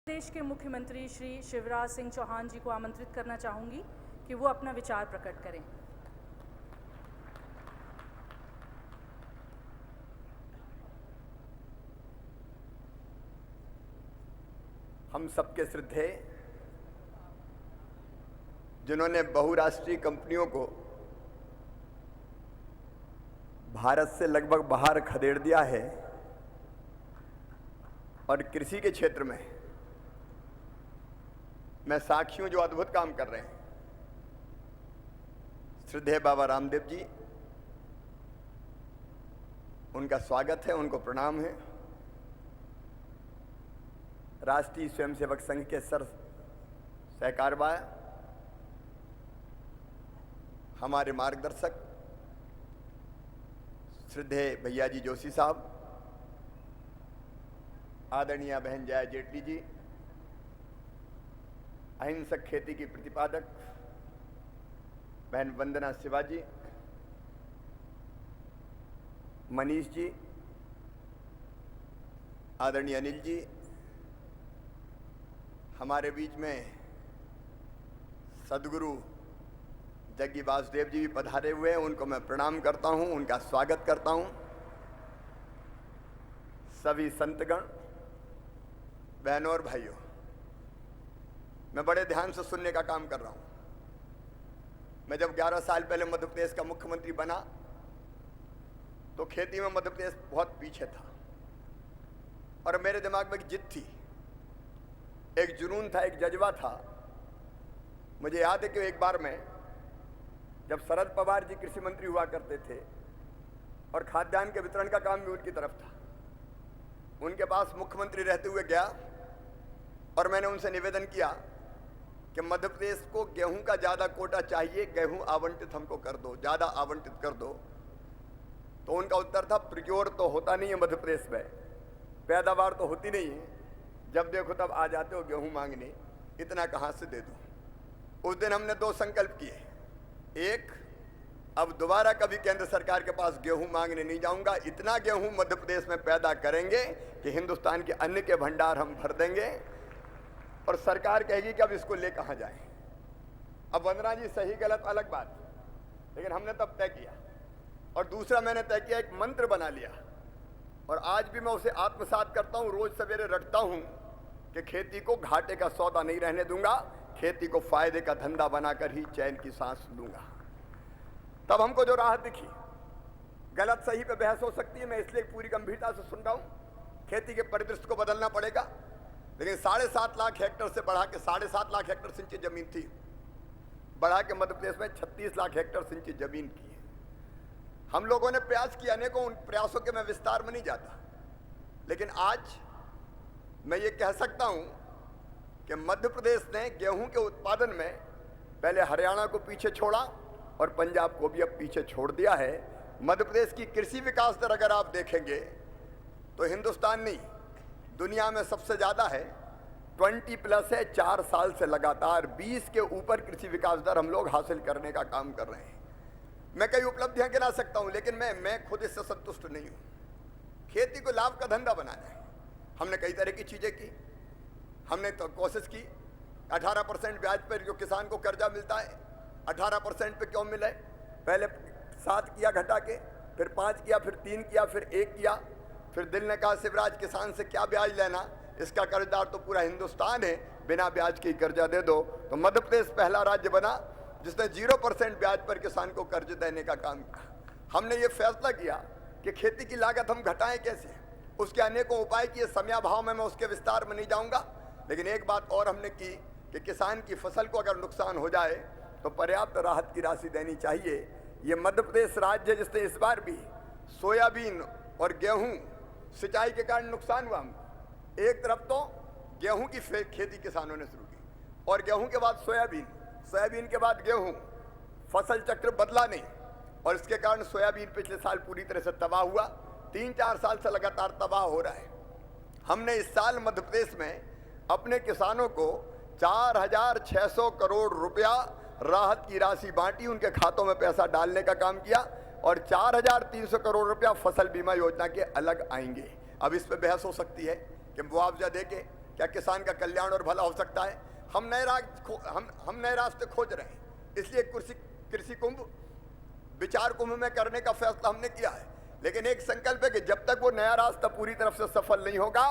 प्रदेश के मुख्यमंत्री श्री शिवराज सिंह चौहान जी को आमंत्रित करना चाहूँगी कि वो अपना विचार प्रकट करें। हम सबके श्रद्धेय जिन्होंने बहुराष्ट्रीय कंपनियों को भारत से लगभग बाहर खदेड़ दिया है और कृषि के क्षेत्र में मैं साक्षी हूं जो अद्भुत काम कर रहे हैं। श्रद्धेय बाबा रामदेव जी, उनका स्वागत है, उनको प्रणाम है। राष्ट्रीय स्वयंसेवक संघ के सर सहकारवा हमारे मार्गदर्शक श्रद्धेय भैया जी जोशी साहब, आदरणीय बहन जया जेटली जी, अहिंसक खेती की प्रतिपादक बहन वंदना शिवाजी, मनीष जी, आदरणीय अनिल जी, हमारे बीच में सदगुरु जग्गी वासुदेव जी भी पधारे हुए हैं, उनको मैं प्रणाम करता हूं, उनका स्वागत करता हूं। सभी संतगण, बहनों और भाइयों, मैं बड़े ध्यान से सुनने का काम कर रहा हूं। मैं जब 11 साल पहले मध्य प्रदेश का मुख्यमंत्री बना तो खेती में मध्य प्रदेश बहुत पीछे था और मेरे दिमाग में एक जिद थी, एक जुनून था, एक जज्बा था। मुझे याद है कि एक बार मैं जब शरद पवार जी कृषि मंत्री हुआ करते थे और खाद्यान्न के वितरण का काम भी उनकी तरफ था, उनके पास मुख्यमंत्री रहते हुए गया और मैंने उनसे निवेदन किया कि मध्य प्रदेश को गेहूं का ज़्यादा कोटा चाहिए, गेहूं आवंटित हमको कर दो, ज़्यादा आवंटित कर दो। तो उनका उत्तर था, प्रोक्योर तो होता नहीं है मध्य प्रदेश में, पैदावार तो होती नहीं है, जब देखो तब आ जाते हो गेहूं मांगने, इतना कहाँ से दे दो। उस दिन हमने 2 संकल्प किए। एक, अब दोबारा कभी केंद्र सरकार के पास गेहूं मांगने नहीं जाऊंगा, इतना गेहूं मध्य प्रदेश में पैदा करेंगे कि हिंदुस्तान के अन्न के भंडार हम भर देंगे और सरकार कहेगी कि अब इसको ले कहां जाएं। अब वंदना जी सही गलत अलग बात, लेकिन हमने तब तय किया। और दूसरा मैंने तय किया, एक मंत्र बना लिया और आज भी मैं उसे आत्मसात करता हूं, रोज सवेरे रटता हूं कि खेती को घाटे का सौदा नहीं रहने दूंगा, खेती को फायदे का धंधा बनाकर ही चैन की सांस लूंगा। तब हमको जो राहत दिखी, गलत सही पे बहस हो सकती है, मैं इसलिए पूरी गंभीरता से सुन रहा हूं। खेती के परिदृश्य को बदलना पड़ेगा, लेकिन 7.5 लाख हेक्टेयर से बढ़ा के 7.5 लाख हेक्टेयर सिंचित जमीन थी, बढ़ा के मध्य प्रदेश में 36 लाख हेक्टेयर सिंचित जमीन की है। हम लोगों ने प्रयास किया, अनेकों, उन प्रयासों के मैं विस्तार में नहीं जाता, लेकिन आज मैं ये कह सकता हूं कि मध्य प्रदेश ने गेहूं के उत्पादन में पहले हरियाणा को पीछे छोड़ा और पंजाब को भी अब पीछे छोड़ दिया है। मध्य प्रदेश की कृषि विकास दर अगर आप देखेंगे तो हिंदुस्तान नहीं, दुनिया में सबसे ज़्यादा है, 20+ है। 4 साल से लगातार 20 के ऊपर कृषि विकास दर हम लोग हासिल करने का काम कर रहे हैं। मैं कई उपलब्धियां गिना सकता हूं, लेकिन मैं खुद इससे संतुष्ट नहीं हूं। खेती को लाभ का धंधा बनाना है। हमने कई तरह की चीज़ें की। हमने तो कोशिश की 18% ब्याज पर जो किसान को कर्जा मिलता है, 18% पे क्यों मिले, पहले 7 किया घटा के, फिर 5 किया, फिर 3 किया, फिर 1 किया। फिर दिल ने कहा, शिवराज किसान से क्या ब्याज लेना, इसका कर्जदार तो पूरा हिंदुस्तान है, बिना ब्याज के ही कर्जा दे दो। तो मध्य प्रदेश पहला राज्य बना जिसने 0% ब्याज पर किसान को कर्ज देने का काम किया। हमने ये फैसला किया कि खेती की लागत हम घटाएं कैसे, उसके अनेकों उपाय किए। समयाभाव में मैं उसके विस्तार में नहीं जाऊंगा, लेकिन एक बात और हमने की कि किसान की फसल को अगर नुकसान हो जाए तो पर्याप्त राहत की राशि देनी चाहिए। ये मध्य प्रदेश राज्य है जिसने इस बार भी सोयाबीन और गेहूं सिंचाई के कारण नुकसान हुआ। एक तरफ तो गेहूं की खेती किसानों ने शुरू की और गेहूं के बाद सोयाबीन, सोयाबीन के बाद गेहूं, फसल चक्र बदला नहीं और इसके कारण सोयाबीन पिछले साल पूरी तरह से तबाह हुआ। 3-4 साल से लगातार तबाह हो रहा है। हमने इस साल मध्य प्रदेश में अपने किसानों को 4,600 करोड़ रुपया राहत की राशि बांटी, उनके खातों में पैसा डालने का काम किया और 4,300 करोड़ रुपया फसल बीमा योजना के अलग आएंगे। अब इस पे बहस हो सकती है कि मुआवजा देके क्या किसान का कल्याण और भला हो सकता है? हम नए रास्ते खोज रहे हैं, इसलिए कृषि कुंभ विचार कुंभ में करने का फैसला हमने किया है। लेकिन एक संकल्प है कि जब तक वो नया रास्ता पूरी तरफ से सफल नहीं होगा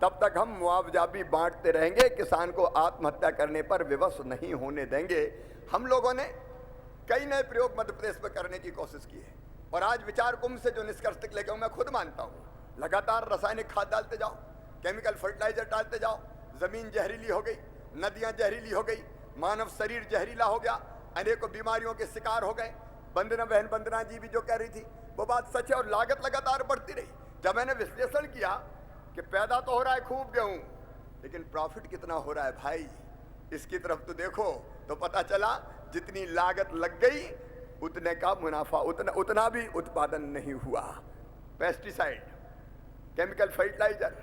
तब तक हम मुआवजा भी बांटते रहेंगे, किसान को आत्महत्या करने पर विवश नहीं होने देंगे। हम लोगों ने कई नए प्रयोग मध्य प्रदेश में करने की कोशिश की है और आज विचार कुंभ से जो निष्कर्ष निकलेगा मैं खुद मानता हूँ, लगातार रासायनिक खाद डालते जाओ, केमिकल फर्टिलाइजर डालते जाओ, जमीन जहरीली हो गई, नदियां जहरीली हो गई, मानव शरीर जहरीला हो गया, अनेकों बीमारियों के शिकार हो गए। वंदना जी भी जो कह रही थी वो बात सच है और लागत लगातार बढ़ती रही। जब मैंने विश्लेषण किया कि पैदा तो हो रहा है खूब गेहूं, लेकिन प्रॉफिट कितना हो रहा है भाई, इसकी तरफ तो देखो, तो पता चला जितनी लागत लग गई उतने का मुनाफा, उतना भी उत्पादन नहीं हुआ। पेस्टिसाइड, केमिकल फर्टिलाइजर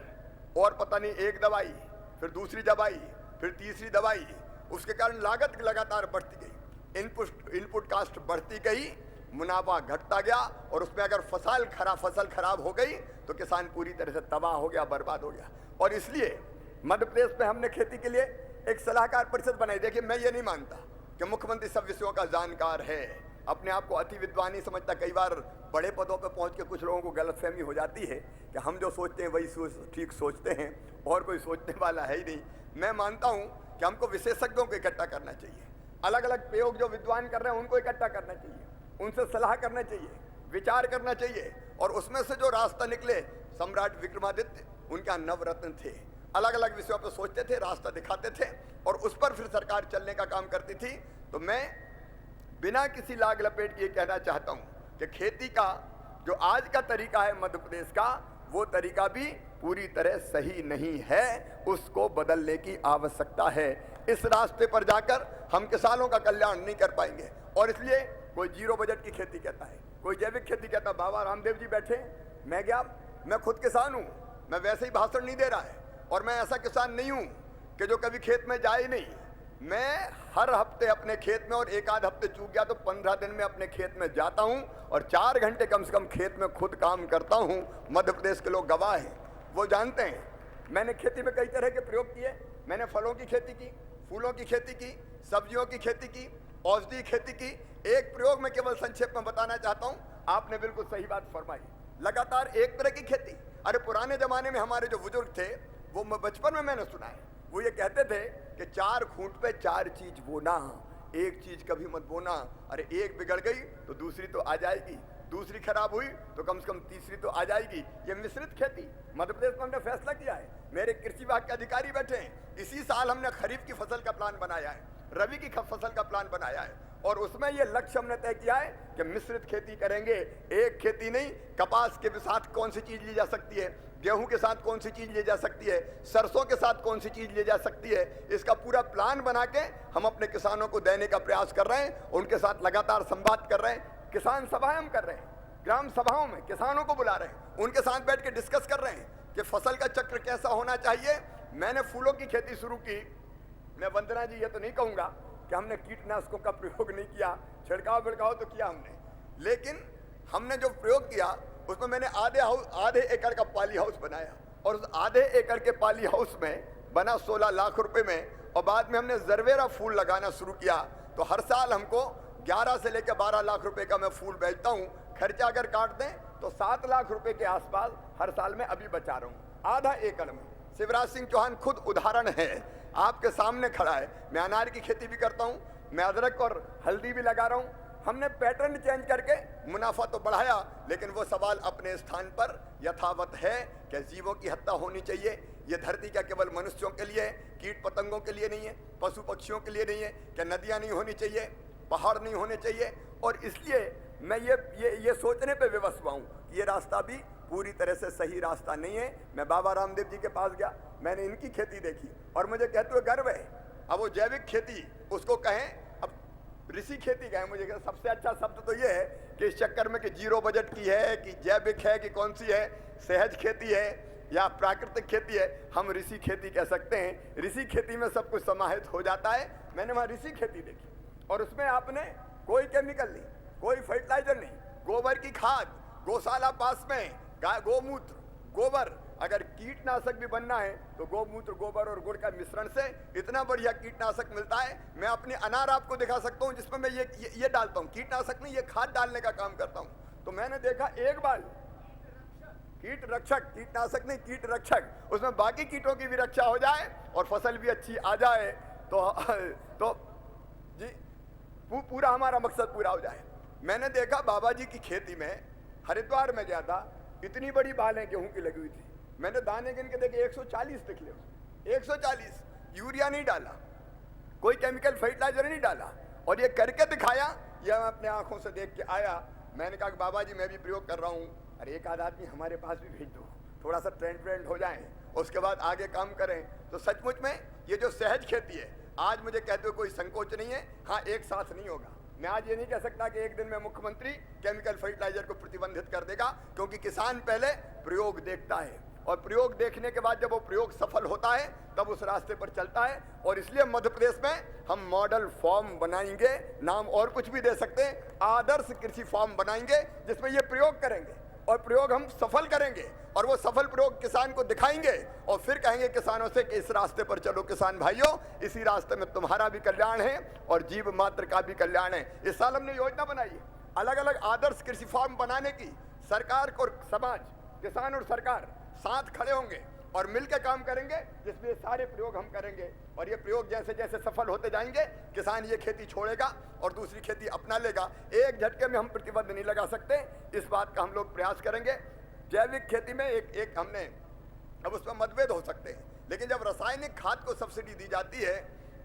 और पता नहीं एक दवाई, फिर दूसरी दवाई, फिर तीसरी दवाई, उसके कारण लागत लगातार बढ़ती गई, इनपुट कास्ट बढ़ती गई, मुनाफा घटता गया और उसमें अगर फसल खराब हो गई तो किसान पूरी तरह से तबाह हो गया, बर्बाद हो गया। और इसलिए मध्य प्रदेश में हमने खेती के लिए एक सलाहकार परिषद बनाई। देखिए, मैं ये नहीं मानता कि मुख्यमंत्री सब विषयों का जानकार है, अपने आप को अति विद्वान नहीं समझता। कई बार बड़े पदों पर पहुंच के कुछ लोगों को गलतफहमी हो जाती है कि हम जो सोचते हैं वही ठीक सोचते हैं और कोई सोचने वाला है ही नहीं। मैं मानता हूं कि हमको विशेषज्ञों को इकट्ठा करना चाहिए, अलग अलग प्रयोग जो विद्वान कर रहे हैं उनको इकट्ठा करना चाहिए, उनसे सलाह करना चाहिए, विचार करना चाहिए और उसमें से जो रास्ता निकले, सम्राट विक्रमादित्य उनका नवरत्न थे, अलग अलग विषयों पर सोचते थे, रास्ता दिखाते थे और उस पर फिर सरकार चलने का काम करती थी। तो मैं बिना किसी लाग लपेट के कहना चाहता हूं कि खेती का जो आज का तरीका है मध्य प्रदेश का, वो तरीका भी पूरी तरह सही नहीं है, उसको बदलने की आवश्यकता है। इस रास्ते पर जाकर हम किसानों का कल्याण नहीं कर पाएंगे। और इसलिए कोई जीरो बजट की खेती कहता है, कोई जैविक खेती कहता है। बाबा रामदेव जी बैठे, मैं खुद किसान हूं, मैं वैसे ही भाषण नहीं दे रहा है और मैं ऐसा किसान नहीं हूं कि जो कभी खेत में जाए नहीं। मैं हर हफ्ते अपने खेत में, और एक आध हफ्ते चूक गया तो 15 दिन में अपने खेत में जाता हूं और 4 घंटे कम से कम खेत में खुद काम करता हूं। मध्य प्रदेश के लोग गवाह हैं, वो जानते हैं। मैंने खेती में कई तरह के प्रयोग किए, मैंने फलों की खेती की, फूलों की खेती की, सब्जियों की खेती की, औषधि खेती की। एक प्रयोग में केवल संक्षेप में बताना चाहता हूं, आपने बिल्कुल सही बात फरमाई, लगातार एक तरह की खेती। अरे पुराने जमाने में हमारे जो बुजुर्ग थे, वो बचपन में मैंने सुना है, वो ये कहते थे कि 4 खूंट पे 4 चीज बोना, एक चीज कभी मत बोना। अरे एक बिगड़ गई तो दूसरी तो आ जाएगी, दूसरी खराब हुई तो कम से कम तीसरी तो आ जाएगी। ये मिश्रित खेती मध्य प्रदेश में हमने फैसला किया है, मेरे कृषि विभाग के अधिकारी बैठे हैं। इसी साल हमने खरीफ की फसल का प्लान बनाया है, रबी की फसल का प्लान बनाया है और उसमें ये लक्ष्य हमने तय किया है कि मिश्रित खेती करेंगे। एक खेती नहीं, कपास के साथ कौन सी चीज ली जा सकती है, गेहूं के साथ कौन सी चीज ली जा सकती है, सरसों के साथ कौन सी चीज ली जा सकती है, इसका पूरा प्लान बना के हम अपने किसानों को देने का प्रयास कर रहे हैं। उनके साथ लगातार संवाद कर रहे हैं, किसान सभाएं हम कर रहे हैं, ग्राम सभाओं में किसानों को बुला रहे हैं, उनके साथ बैठ के डिस्कस कर रहे हैं कि फसल का चक्र कैसा होना चाहिए। मैंने फूलों की खेती शुरू की, मैं वंदना जी ये तो नहीं कहूंगा कि हमने कीटनाशकों का प्रयोग नहीं किया, छिड़काव तो किया हमने, लेकिन हमने जो प्रयोग किया उसमें मैंने आधे एकड़ का पाली हाउस बनाया और उस आधे एकड़ के पाली हाउस में बना 16 लाख रुपए में। और बाद में हमने जरवेरा फूल लगाना शुरू किया, तो हर साल हमको 11 से लेकर 12 लाख रुपए का मैं फूल बेचता हूँ। खर्चा अगर काट दें तो 7 लाख रुपए के आसपास हर साल में अभी बचा रहा हूँ, आधा एकड़ में। शिवराज सिंह चौहान खुद उदाहरण है, आपके सामने खड़ा है। मैं अनार की खेती भी करता हूँ, मैं अदरक और हल्दी भी लगा रहा हूँ। हमने पैटर्न चेंज करके मुनाफा तो बढ़ाया, लेकिन वो सवाल अपने स्थान पर यथावत है कि जीवों की हत्या होनी चाहिए। ये धरती क्या केवल मनुष्यों के लिए, कीट पतंगों के लिए नहीं है, पशु पक्षियों के लिए नहीं है? क्या नदियाँ नहीं होनी चाहिए, पहाड़ नहीं होने चाहिए? और इसलिए मैं ये सोचने पे विवश हुआ हूँ कि ये रास्ता भी पूरी तरह से सही रास्ता नहीं है। मैं बाबा रामदेव जी के पास गया, मैंने इनकी खेती देखी और मुझे कहते हुए गर्व है। अब वो जैविक खेती उसको कहें, अब ऋषि खेती कहें, मुझे सबसे अच्छा शब्द तो ये है कि इस चक्कर में कि जीरो बजट की है कि जैविक है कि कौन सी है, सहज खेती है या प्राकृतिक खेती है, हम ऋषि खेती कह सकते हैं। ऋषि खेती में सब कुछ समाहित हो जाता है। मैंने वहाँ ऋषि खेती देखी और उसमें आपने कोई केमिकल नहीं, कोई फर्टिलाइजर नहीं, गोबर की खाद, गौशाला पास में, गाय गोमूत्र, गोबर, अगर कीटनाशक भी बनना है तो गोमूत्र, गोबर और गुड़ का मिश्रण से इतना बढ़िया कीटनाशक मिलता है। मैं अपनी अनार आपको दिखा सकता हूँ जिसमें मैं ये डालता हूँ, कीटनाशक नहीं, ये खाद डालने का काम करता हूँ। तो मैंने देखा एक बार कीट रक्षक, कीटनाशक नहीं कीट रक्षक, उसमें बाकी कीटों की भी रक्षा हो जाए और फसल भी अच्छी आ जाए तो जी पूरा हमारा मकसद पूरा हो जाए। मैंने देखा बाबा जी की खेती में, हरिद्वार में गया था, इतनी बड़ी बालें गेहूं की लगी हुई थी। मैंने दाने गिन के देखे 140 निकले, 140। यूरिया नहीं डाला, कोई केमिकल फर्टिलाइजर नहीं डाला, और ये करके दिखाया। यह मैं अपने आंखों से देख के आया। मैंने कहा कि बाबा जी मैं भी प्रयोग कर रहा हूँ, अरे एक आध आदमी हमारे पास भी भेज दो, थोड़ा सा ट्रेंड हो जाए, उसके बाद आगे काम करें। तो सचमुच में ये जो सहज खेती है, आज मुझे कहते हुए कोई संकोच नहीं है। हाँ, एक साथ नहीं होगा। मैं आज ये नहीं कह सकता कि एक दिन में मुख्यमंत्री केमिकल फर्टिलाइजर को प्रतिबंधित कर देगा, क्योंकि किसान पहले प्रयोग देखता है, और प्रयोग देखने के बाद जब वो प्रयोग सफल होता है तब उस रास्ते पर चलता है। और इसलिए मध्य प्रदेश में हम मॉडल फार्म बनाएंगे, नाम और कुछ भी दे सकते हैं, आदर्श कृषि फार्म बनाएंगे जिसमें ये प्रयोग करेंगे, और प्रयोग हम सफल करेंगे, और वो सफल प्रयोग किसान को दिखाएंगे, और फिर कहेंगे किसानों से कि इस रास्ते पर चलो किसान भाइयों, इसी रास्ते में तुम्हारा भी कल्याण है और जीव मात्र का भी कल्याण है। इस साल हमने योजना बनाई है अलग अलग आदर्श कृषि फार्म बनाने की। सरकार और समाज, किसान और सरकार साथ खड़े होंगे और मिलकर काम करेंगे, जिसमें ये सारे प्रयोग हम करेंगे। और ये प्रयोग जैसे जैसे सफल होते जाएंगे, किसान ये खेती छोड़ेगा और दूसरी खेती अपना लेगा। एक झटके में हम प्रतिबंध नहीं लगा सकते, इस बात का हम लोग प्रयास करेंगे। जैविक खेती में एक हमने, अब उसमें मतभेद हो सकते हैं, लेकिन जब रासायनिक खाद को सब्सिडी दी जाती है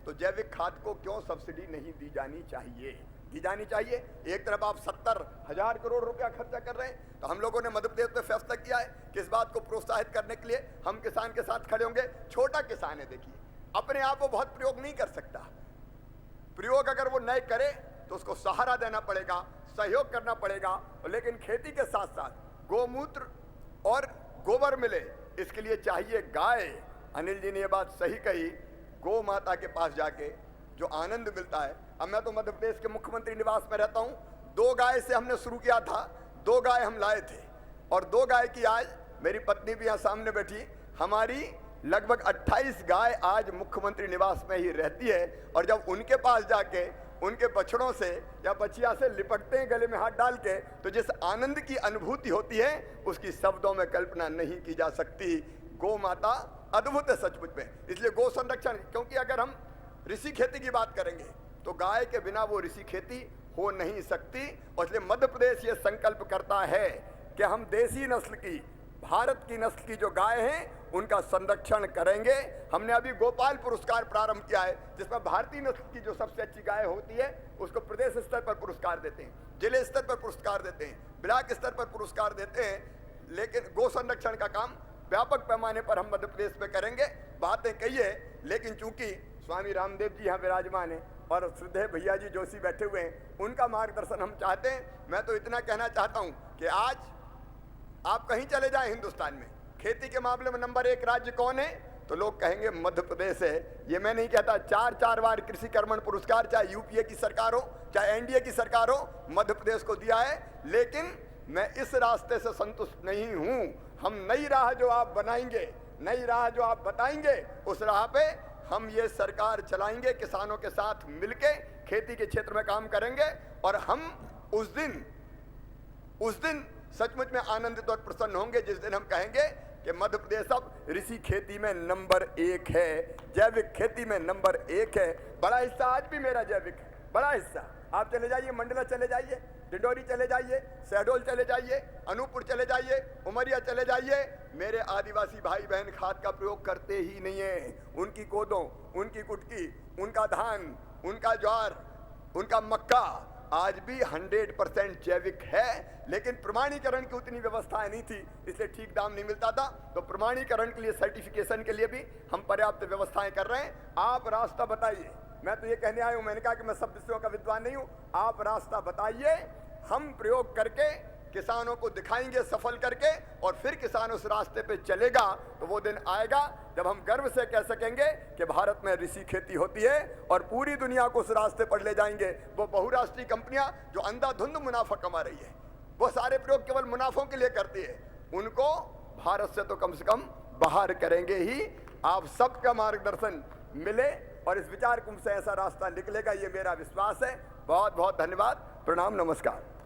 तो जैविक खाद को क्यों सब्सिडी नहीं दी जानी चाहिए? दी जानी चाहिए। एक तरफ आप 70,000 करोड़ रुपया खर्चा कर रहे हैं, तो हम लोगों ने मध्य प्रदेश में फैसला किया है कि इस बात को प्रोत्साहित करने के लिए हम किसान के साथ खड़े होंगे। छोटा किसान है, देखिए अपने आप वो बहुत प्रयोग नहीं कर सकता, प्रयोग अगर वो नहीं करे तो उसको सहारा देना पड़ेगा, सहयोग करना पड़ेगा। लेकिन खेती के साथ साथ गोमूत्र और गोबर मिले, इसके लिए चाहिए गाय। अनिल जी ने ये बात सही कही, गौ माता के पास जाके जो आनंद मिलता है। अब मैं तो मध्य प्रदेश के मुख्यमंत्री निवास में रहता हूँ, 2 गाय से हमने शुरू किया था, 2 गाय हम लाए थे, और 2 गाय की आज मेरी पत्नी भी यहाँ सामने बैठी, हमारी लगभग 28 गाय आज मुख्यमंत्री निवास में ही रहती है। और जब उनके पास जाके उनके बछड़ों से या बछिया से लिपटते हैं गले में हाथ डाल के, तो जिस आनंद की अनुभूति होती है उसकी शब्दों में कल्पना नहीं की जा सकती। गौ माता अद्भुत है सचमुच में। इसलिए गौ संरक्षण, क्योंकि अगर हम ऋषि खेती की बात करेंगे तो गाय के बिना वो ऋषि खेती हो नहीं सकती। और इसलिए मध्य प्रदेश ये संकल्प करता है कि हम देसी नस्ल की, भारत की नस्ल की जो गाय हैं उनका संरक्षण करेंगे। हमने अभी गोपाल पुरस्कार प्रारंभ किया है, जिसमें भारतीय नस्ल की जो सबसे अच्छी गाय होती है उसको प्रदेश स्तर पर पुरस्कार देते हैं, जिले स्तर पर पुरस्कार देते हैं, ब्लॉक स्तर पर पुरस्कार देते हैं। लेकिन गौ संरक्षण का काम व्यापक पैमाने पर हम मध्य प्रदेश में करेंगे। बातें कहिए, लेकिन चूंकि स्वामी रामदेव जी यहाँ विराजमान है और श्रद्धेय भैया जी जोशी बैठे हुए हैं, उनका मार्गदर्शन हम चाहते हैं। मैं तो इतना कहना चाहता हूँ कि आज आप कहीं चले जाएं हिंदुस्तान में, खेती के मामले में नंबर 1 राज्य कौन है तो लोग कहेंगे मध्य प्रदेश है। ये मैं नहीं कहता, 4 बार कृषि कर्मण पुरस्कार चाहे यूपीए की सरकार हो चाहे एनडीए की सरकार हो, मध्य प्रदेश को दिया है। लेकिन मैं इस रास्ते से संतुष्ट नहीं हूँ। हम नई राह जो आप बनाएंगे, नई राह जो आप बताएंगे, उस राह पे हम ये सरकार चलाएंगे, किसानों के साथ मिलके खेती के क्षेत्र में काम करेंगे। और हम उस दिन सचमुच में आनंदित और प्रसन्न होंगे जिस दिन हम कहेंगे कि मध्य प्रदेश अब ऋषि खेती में नंबर 1 है, जैविक खेती में नंबर 1 है। बड़ा हिस्सा आज भी मेरा जैविक है, बड़ा हिस्सा। आप चले जाइए, मंडला चले जाइए, डिंडोरी चले जाइए, शहडोल चले जाइए, अनूपपुर चले जाइए, उमरिया चले जाइए, मेरे आदिवासी भाई बहन खाद का प्रयोग करते ही नहीं है। उनकी कोदों, उनकी कुटकी, उनका धान, उनका ज्वार, उनका मक्का आज भी 100% जैविक है। लेकिन प्रमाणीकरण की उतनी व्यवस्थाएं नहीं थी, इसलिए ठीक दाम नहीं मिलता था। तो प्रमाणीकरण के लिए, सर्टिफिकेशन के लिए भी हम पर्याप्त व्यवस्थाएं कर रहे हैं। आप रास्ता बताइए। मैं तो ये कहने आया हूं, मैंने कहा कि मैं सब विषयों का विद्वान नहीं हूं, आप रास्ता बताइए, हम प्रयोग करके किसानों को दिखाएंगे सफल करके, और फिर किसान उस रास्ते पे चलेगा तो वो दिन आएगा जब हम गर्व से कह सकेंगे कि भारत में ऋषि खेती होती है, और पूरी दुनिया को उस रास्ते पर ले जाएंगे। वो बहुराष्ट्रीय कंपनियां जो अंधाधुंध मुनाफा कमा रही है, वो सारे प्रयोग केवल मुनाफों के लिए करती है, उनको भारत से तो कम से कम बाहर करेंगे ही। आप सबका मार्गदर्शन मिले और इस विचार कुंभ से ऐसा रास्ता निकलेगा, ये मेरा विश्वास है। बहुत बहुत धन्यवाद। प्रणाम, नमस्कार।